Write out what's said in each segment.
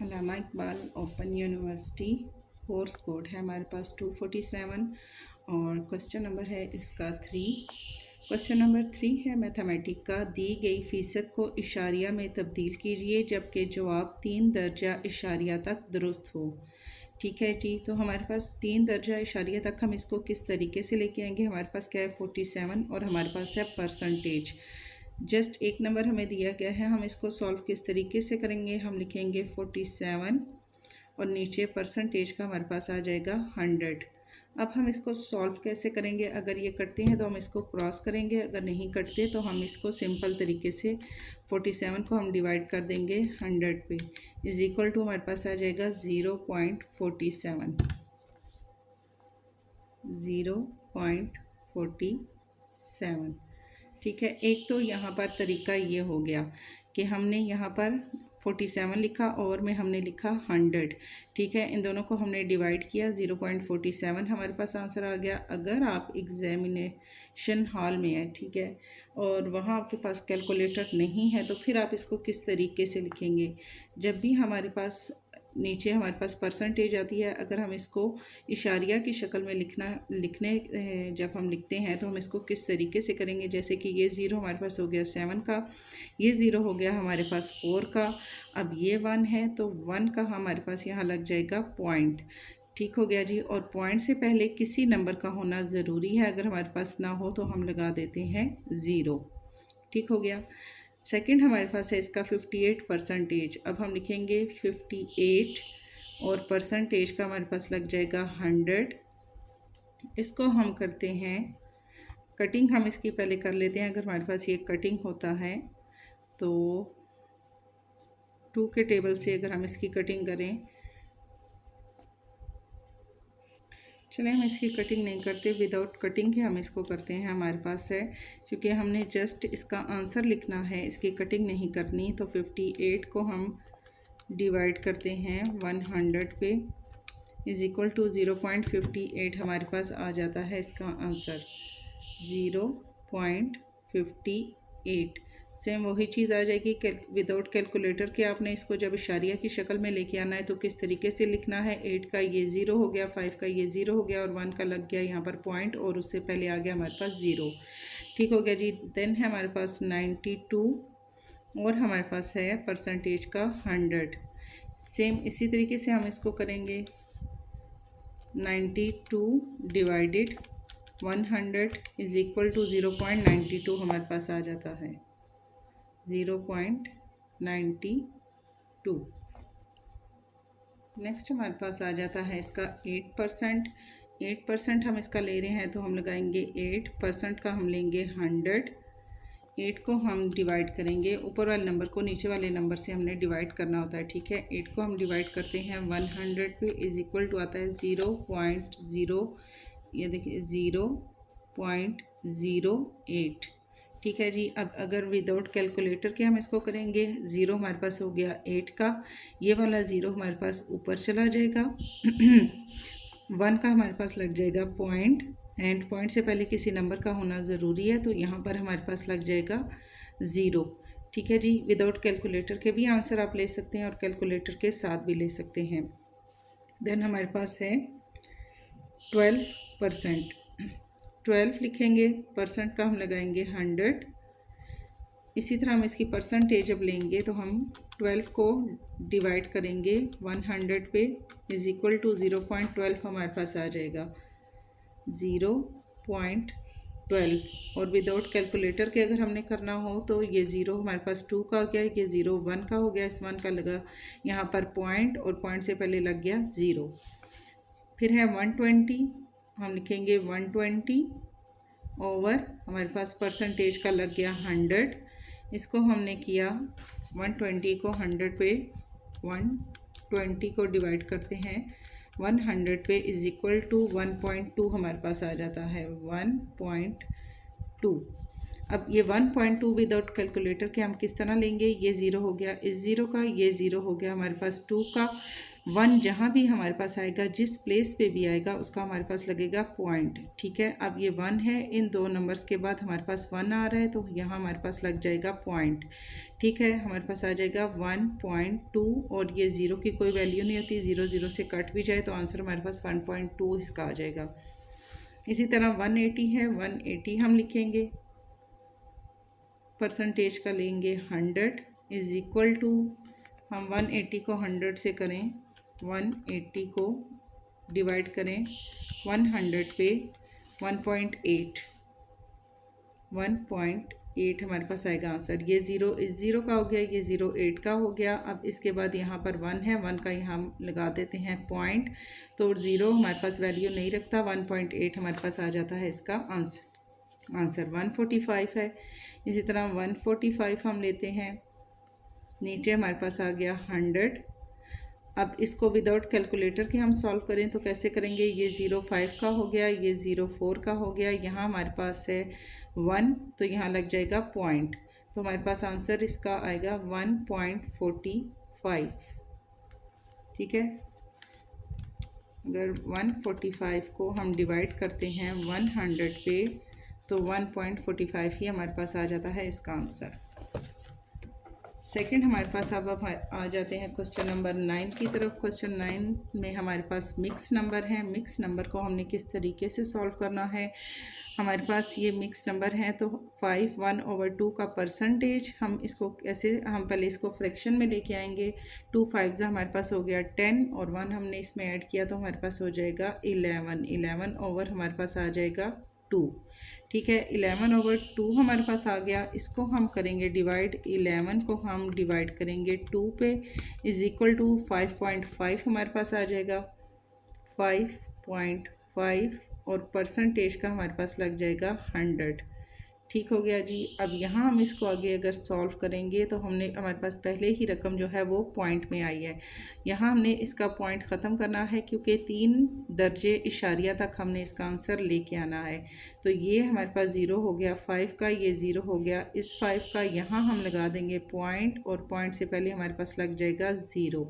अल्लामा Iqbal open university course code है हमारे पास 247 और क्वेश्चन नंबर है इसका 3। क्वेश्चन नंबर 3 है मैथमेटिक का। दी गई फ़ीसद को इशारिया में तब्दील कीजिए जबकि जवाब 3 दर्जा इशारिया तक दुरुस्त हो। ठीक है जी, तो हमारे पास 3 दर्जा इशारिया तक हम इसको किस तरीके से लेके आएंगे। हमारे पास क्या है 47 और हमारे पास है परसेंटेज। जस्ट एक नंबर हमें दिया गया है, हम इसको सॉल्व किस तरीके से करेंगे। हम लिखेंगे 47 और नीचे परसेंटेज का हमारे पास आ जाएगा 100। अब हम इसको सॉल्व कैसे करेंगे। अगर ये कटते हैं तो हम इसको क्रॉस करेंगे, अगर नहीं कटते तो हम इसको सिंपल तरीके से 47 को हम डिवाइड कर देंगे 100 पे, इज इक्वल टू हमारे पास आ जाएगा 0.47। 0.47। ठीक है, एक तो यहाँ पर तरीका ये हो गया कि हमने यहाँ पर 47 लिखा और में हमने लिखा 100। ठीक है, इन दोनों को हमने डिवाइड किया 0.47 हमारे पास आंसर आ गया। अगर आप एग्जामिनेशन हॉल में हैं, ठीक है, और वहाँ आपके पास कैलकुलेटर नहीं है तो फिर आप इसको किस तरीके से लिखेंगे। जब भी हमारे पास नीचे हमारे पास परसेंटेज आती है, अगर हम इसको इशारिया की शक्ल में लिखने जब हम लिखते हैं तो हम इसको किस तरीके से करेंगे। जैसे कि ये 0 हमारे पास हो गया 7 का, ये 0 हो गया हमारे पास 4 का, अब ये 1 है तो 1 का हमारे पास यहाँ लग जाएगा पॉइंट। ठीक हो गया जी, और पॉइंट से पहले किसी नंबर का होना ज़रूरी है, अगर हमारे पास ना हो तो हम लगा देते हैं 0। ठीक हो गया। सेकंड हमारे पास है इसका 58 परसेंटेज। अब हम लिखेंगे 58 और परसेंटेज का हमारे पास लग जाएगा 100। इसको हम करते हैं कटिंग, हम इसकी पहले कर लेते हैं। अगर हमारे पास ये कटिंग होता है तो 2 के टेबल से अगर हम इसकी कटिंग करें, चलें हम इसकी कटिंग नहीं करते, विदाउट कटिंग के हम इसको करते हैं। हमारे पास है, क्योंकि हमने जस्ट इसका आंसर लिखना है, इसकी कटिंग नहीं करनी, तो 58 को हम डिवाइड करते हैं 100 पे, इज़ इक्वल टू 0.58 हमारे पास आ जाता है इसका आंसर 0.58। सेम वही चीज़ आ जाएगी विदाउट कैलकुलेटर के। आपने इसको जब इशारिया की शक्ल में लेके आना है तो किस तरीके से लिखना है। 8 का ये 0 हो गया, 5 का ये 0 हो गया और 1 का लग गया यहाँ पर पॉइंट और उससे पहले आ गया हमारे पास 0। ठीक हो गया जी। देन है हमारे पास 92 और हमारे पास है परसेंटेज का 100। सेम इसी तरीके से हम इसको करेंगे 92 डिवाइडेड 100 इज़ इक्वल टू 0.92 हमारे पास आ जाता है 0.92। नेक्स्ट हमारे पास आ जाता है इसका 8%। 8% हम इसका ले रहे हैं तो हम लगाएंगे 8% का हम लेंगे 100। 8 को हम डिवाइड करेंगे, ऊपर वाले नंबर को नीचे वाले नंबर से हमने डिवाइड करना होता है। ठीक है, 8 को हम डिवाइड करते हैं 100 पे, इज़ इक्वल टू आता है 0.0, ये देखिए 0.08। ठीक है जी। अब अगर विदाउट कैलकुलेटर के हम इसको करेंगे, 0 हमारे पास हो गया 8 का, ये वाला 0 हमारे पास ऊपर चला जाएगा 1 का हमारे पास लग जाएगा पॉइंट, एंड पॉइंट से पहले किसी नंबर का होना ज़रूरी है तो यहाँ पर हमारे पास लग जाएगा 0। ठीक है जी। विदाउट कैलकुलेटर के भी आंसर आप ले सकते हैं और कैलकुलेटर के साथ भी ले सकते हैं। देन हमारे पास है 12%। 12 लिखेंगे, परसेंट का हम लगाएंगे 100। इसी तरह हम इसकी परसेंटेज जब लेंगे तो हम 12 को डिवाइड करेंगे 100 पे, इज़ इक्वल टू 0.12 हमारे पास आ जाएगा 0.12। और विदाउट कैलकुलेटर के अगर हमने करना हो तो ये 0 हमारे पास 2 का हो गया, ये 0 1 का हो गया, इस 1 का लगा यहाँ पर पॉइंट और पॉइंट से पहले लग गया 0। फिर है 120, हम लिखेंगे 120 ओवर हमारे पास परसेंटेज का लग गया 100। इसको हमने किया 120 को 100 पे, 120 को डिवाइड करते हैं 100 पे, इज़ इक्वल टू 1.2 हमारे पास आ जाता है 1.2। अब ये 1.2 विदाउट कैलकुलेटर के हम किस तरह लेंगे। ये 0 हो गया इस 0 का, ये 0 हो गया हमारे पास 2 का, 1 जहाँ भी हमारे पास आएगा, जिस प्लेस पे भी आएगा उसका हमारे पास लगेगा पॉइंट। ठीक है, अब ये 1 है, इन 2 नंबर्स के बाद हमारे पास 1 आ रहा है तो यहाँ हमारे पास लग जाएगा पॉइंट। ठीक है, हमारे पास आ जाएगा 1.2 और ये 0 की कोई वैल्यू नहीं होती, 0 0 से कट भी जाए तो आंसर हमारे पास 1.2 इसका आ जाएगा। इसी तरह 180 है, 180 हम लिखेंगे, परसेंटेज का लेंगे 100 इज़ इक्वल टू, हम 180 को 100 से करें, 180 को डिवाइड करें 100 पे 1.8 हमारे पास आएगा आंसर। ये 0 इस 0 का हो गया, ये 0 8 का हो गया। अब इसके बाद यहाँ पर 1 है, 1 का यहाँ लगा देते हैं पॉइंट, तो 0 हमारे पास वैल्यू नहीं रखता, 1.8 हमारे पास आ जाता है इसका आंसर 145 है। इसी तरह 145 हम लेते हैं, नीचे हमारे पास आ गया 100। अब इसको विदाउट कैलकुलेटर के हम सॉल्व करें तो कैसे करेंगे, ये 05 का हो गया, ये 04 का हो गया, यहाँ हमारे पास है 1 तो यहाँ लग जाएगा पॉइंट, तो हमारे पास आंसर इसका आएगा 1.45। ठीक है, अगर 145 को हम डिवाइड करते हैं 100 पे तो 1.45 ही हमारे पास आ जाता है इसका आंसर। सेकंड हमारे पास अब आ जाते हैं क्वेश्चन नंबर 9 की तरफ। क्वेश्चन 9 में हमारे पास मिक्स नंबर है। मिक्स नंबर को हमने किस तरीके से सॉल्व करना है, हमारे पास ये मिक्स नंबर हैं तो 5 1/2 का परसेंटेज, हम इसको कैसे, हम पहले इसको फ्रैक्शन में लेके आएंगे। 2 5 हमारे पास हो गया 10 और 1 हमने इसमें ऐड किया तो हमारे पास हो जाएगा 11 ओवर हमारे पास आ जाएगा 2। ठीक है, 11/2 हमारे पास आ गया, इसको हम करेंगे डिवाइड, 11 को हम डिवाइड करेंगे 2 पे इज़ इक्वल टू 5.5 हमारे पास आ जाएगा 5.5 और परसेंटेज का हमारे पास लग जाएगा 100। ठीक हो गया जी। अब यहाँ हम इसको आगे अगर सॉल्व करेंगे तो हमारे पास पहले ही रकम जो है वो पॉइंट में आई है। यहाँ हमने इसका पॉइंट ख़त्म करना है क्योंकि 3 दर्जे इशारिया तक हमने इसका आंसर लेके आना है। तो ये हमारे पास 0 हो गया, 5 का ये 0 हो गया, इस 5 का यहाँ हम लगा देंगे पॉइंट और पॉइंट से पहले हमारे पास लग जाएगा 0।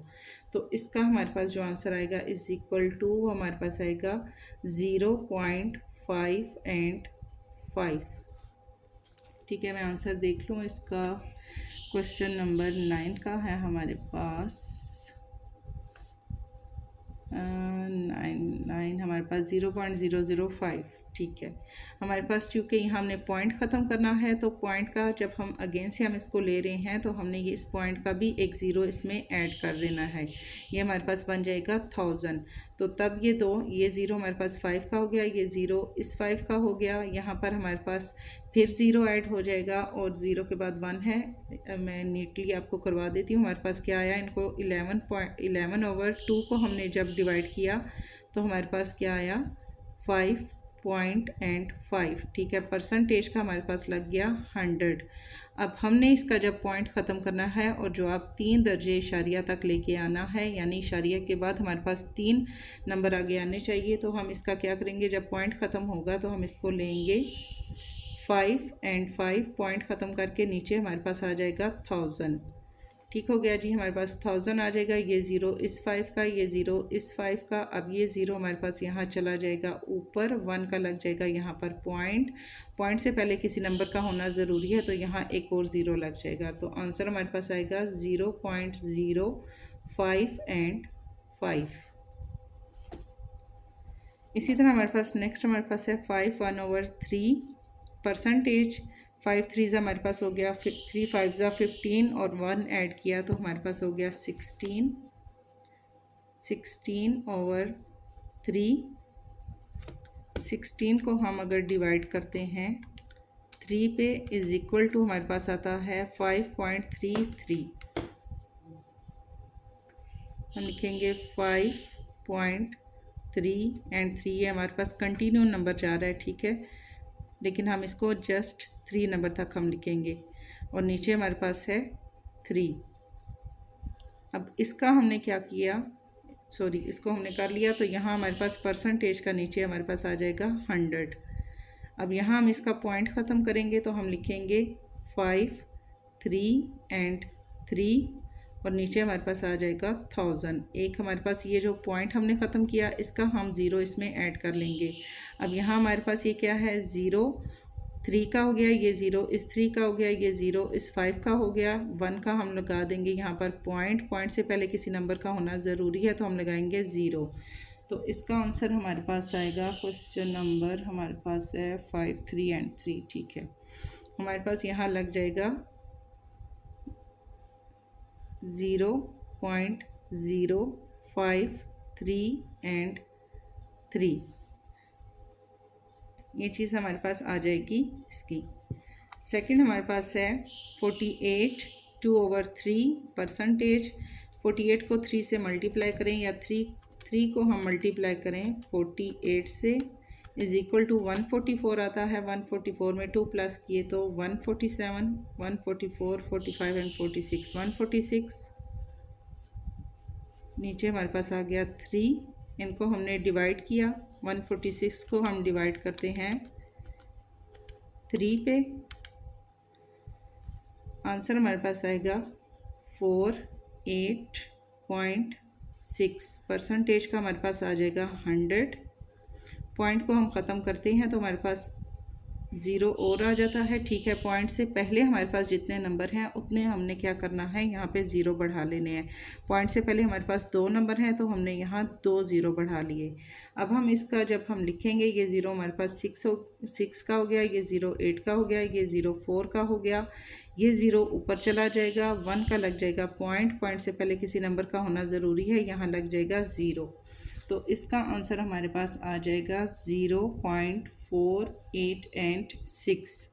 तो इसका हमारे पास जो आंसर आएगा इज़ इक्वल टू हमारे पास आएगा 0.5 and 5। ठीक है, मैं आंसर देख लूँ इसका। क्वेश्चन नंबर 9 का है हमारे पास 9 हमारे पास 0.005। ठीक है, हमारे पास चूँकि यहाँ हमने पॉइंट ख़त्म करना है तो पॉइंट का जब हम अगेन से हम इसको ले रहे हैं तो हमने ये इस पॉइंट का भी एक 0 इसमें ऐड कर देना है। ये हमारे पास बन जाएगा 1000। तो तब ये 0 हमारे पास 5 का हो गया, ये 0 इस 5 का हो गया, यहाँ पर हमारे पास फिर 0 ऐड हो जाएगा और 0 के बाद 1 है। मैं नीटली आपको करवा देती हूँ। हमारे पास क्या आया, इनको 11/2 को हमने जब डिवाइड किया तो हमारे पास क्या आया 5.5। ठीक है, परसेंटेज का हमारे पास लग गया 100। अब हमने इसका जब पॉइंट ख़त्म करना है और जो आप 3 दर्जे इशारिया तक लेके आना है, यानी इशारिया के बाद हमारे पास 3 नंबर आगे आने चाहिए, तो हम इसका क्या करेंगे, जब पॉइंट ख़त्म होगा तो हम इसको लेंगे 5 and 5, पॉइंट ख़त्म करके नीचे हमारे पास आ जाएगा 1000। ठीक हो गया जी, हमारे पास 1000 आ जाएगा, ये 0 इस 5 का, ये 0 इस 5 का। अब ये 0 हमारे पास यहाँ चला जाएगा ऊपर, 1 का लग जाएगा यहाँ पर पॉइंट से पहले किसी नंबर का होना ज़रूरी है तो यहाँ एक और 0 लग जाएगा। तो आंसर हमारे पास आएगा 0.05 and 5। इसी तरह हमारे पास नेक्स्ट हमारे पास है 5 1/3 परसेंटेज। 5 3 हमारे पास हो गया, 3 5 15 और 1 ऐड किया तो हमारे पास हो गया 16/3। 16 को हम अगर डिवाइड करते हैं 3 पे इज़ इक्वल टू हमारे पास आता है 5.33। हम लिखेंगे 5.3 and 3 है हमारे पास कंटिन्यू नंबर जा रहा है। ठीक है, लेकिन हम इसको जस्ट 3 नंबर तक हम लिखेंगे और नीचे हमारे पास है 3। अब इसका हमने क्या किया, इसको हमने कर लिया तो यहाँ हमारे पास परसेंटेज का नीचे हमारे पास आ जाएगा 100। अब यहाँ हम इसका पॉइंट ख़त्म करेंगे तो हम लिखेंगे 5 3 and 3 और नीचे हमारे पास आ जाएगा 1000। एक हमारे पास ये जो पॉइंट हमने ख़त्म किया इसका हम ज़ीरो इसमें ऐड कर लेंगे। अब यहाँ हमारे पास ये क्या है, ज़ीरो 3 का हो गया, ये ज़ीरो इस 3 का हो गया, ये ज़ीरो इस 5 का हो गया, 1 का हम लगा देंगे यहाँ पर पॉइंट से पहले किसी नंबर का होना ज़रूरी है तो हम लगाएंगे ज़ीरो। तो इसका आंसर हमारे पास आएगा, क्वेश्चन नंबर हमारे पास है 5, 3 एंड 3। ठीक है, हमारे पास यहाँ लग जाएगा 0.053 एंड 3। ये चीज़ हमारे पास आ जाएगी इसकी। सेकंड हमारे पास है 48 2/3%। 48 को 3 से मल्टीप्लाई करें या 3 को हम मल्टीप्लाई करें 48 से, इज़ इक्वल टू 144 आता है। 144 में 2 प्लस किए तो 147, 144, 45 एंड 46, 146। नीचे हमारे पास आ गया 3, इनको हमने डिवाइड किया। 146 को हम डिवाइड करते हैं 3 पे, आंसर हमारे पास आएगा 48.6। परसेंटेज का हमारे पास आ जाएगा 100। पॉइंट को हम ख़त्म करते हैं तो हमारे पास ज़ीरो और आ जाता है। ठीक है, पॉइंट से पहले हमारे पास जितने नंबर हैं उतने हमने क्या करना है, यहाँ पे ज़ीरो बढ़ा लेने हैं। पॉइंट से पहले हमारे पास 2 नंबर हैं तो हमने यहाँ 2 ज़ीरो बढ़ा लिए। अब हम इसका जब हम लिखेंगे, ये ज़ीरो हमारे पास 6 का हो गया, ये ज़ीरो 8 का हो गया, ये ज़ीरो 4 का हो गया, ये ज़ीरो ऊपर चला जाएगा, 1 का लग जाएगा पॉइंट से पहले किसी नंबर का होना ज़रूरी है, यहाँ लग जाएगा ज़ीरो। तो इसका आंसर हमारे पास आ जाएगा 0.48 एंड 6,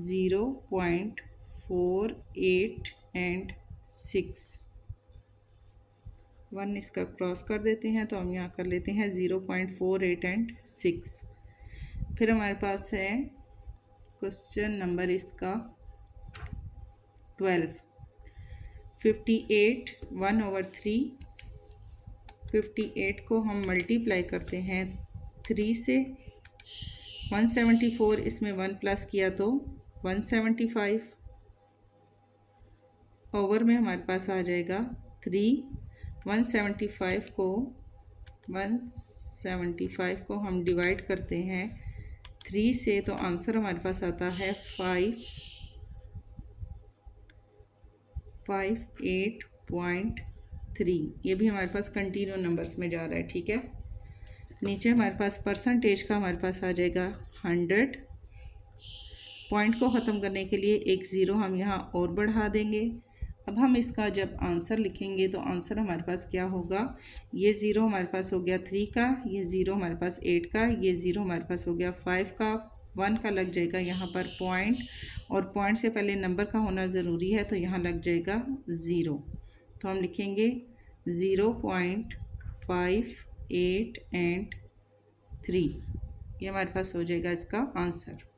0.48 एंड 6। 1 इसका क्रॉस कर देते हैं तो हम यहाँ कर लेते हैं 0.48 एंड 6। फिर हमारे पास है क्वेश्चन नंबर इसका 12। 58 1/3। 58 को हम मल्टीप्लाई करते हैं 3 से। 174, इसमें 1 प्लस किया तो 175, ओवर में हमारे पास आ जाएगा 3। 175 को हम डिवाइड करते हैं 3 से तो आंसर हमारे पास आता है 58.3। ये भी हमारे पास कंटिन्यू नंबर्स में जा रहा है। ठीक है, नीचे हमारे पास परसेंटेज का हमारे पास आ जाएगा 100। पॉइंट को ख़त्म करने के लिए एक ज़ीरो हम यहाँ और बढ़ा देंगे। अब हम इसका जब आंसर लिखेंगे तो आंसर हमारे पास क्या होगा, ये ज़ीरो हमारे पास हो गया 3 का, ये ज़ीरो हमारे पास 8 का, ये ज़ीरो हमारे पास हो गया 5 का, 1 का लग जाएगा यहाँ पर पॉइंट, और पॉइंट से पहले नंबर का होना ज़रूरी है तो यहाँ लग जाएगा ज़ीरो। तो हम लिखेंगे 0.58 एंड 3। ये हमारे पास हो जाएगा इसका आंसर।